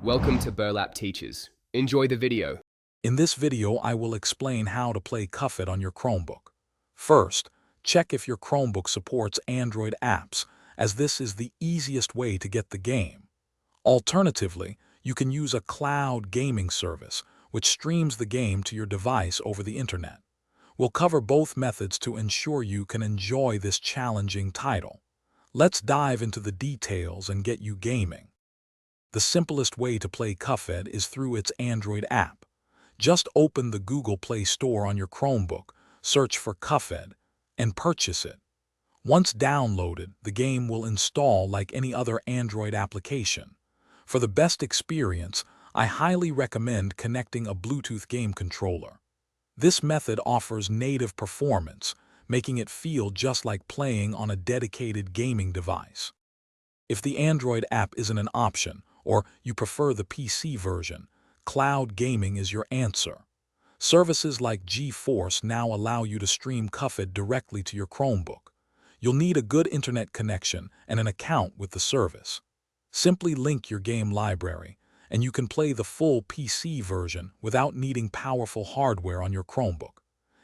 Welcome to Burlap Teachers. Enjoy the video. In this video, I will explain how to play Cuphead on your Chromebook. First, check if your Chromebook supports Android apps, as this is the easiest way to get the game. Alternatively, you can use a cloud gaming service, which streams the game to your device over the internet. We'll cover both methods to ensure you can enjoy this challenging title. Let's dive into the details and get you gaming. The simplest way to play Cuphead is through its Android app. Just open the Google Play Store on your Chromebook, search for Cuphead, and purchase it. Once downloaded, the game will install like any other Android application. For the best experience, I highly recommend connecting a Bluetooth game controller. This method offers native performance, making it feel just like playing on a dedicated gaming device. If the Android app isn't an option, or you prefer the PC version, cloud gaming is your answer. Services like GeForce now allow you to stream Cuphead directly to your Chromebook. You'll need a good internet connection and an account with the service. Simply link your game library, and you can play the full PC version without needing powerful hardware on your Chromebook.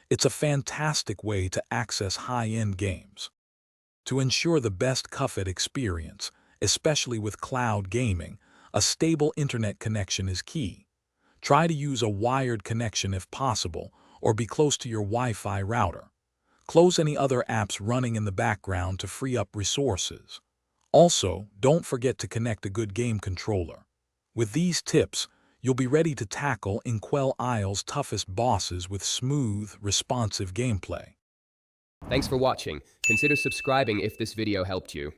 It's a fantastic way to access high-end games. To ensure the best Cuphead experience, especially with cloud gaming, a stable internet connection is key. Try to use a wired connection if possible, or be close to your Wi-Fi router. Close any other apps running in the background to free up resources. Also, don't forget to connect a good game controller. With these tips, you'll be ready to tackle Inkwell Isle's toughest bosses with smooth, responsive gameplay. Thanks for watching. Consider subscribing if this video helped you.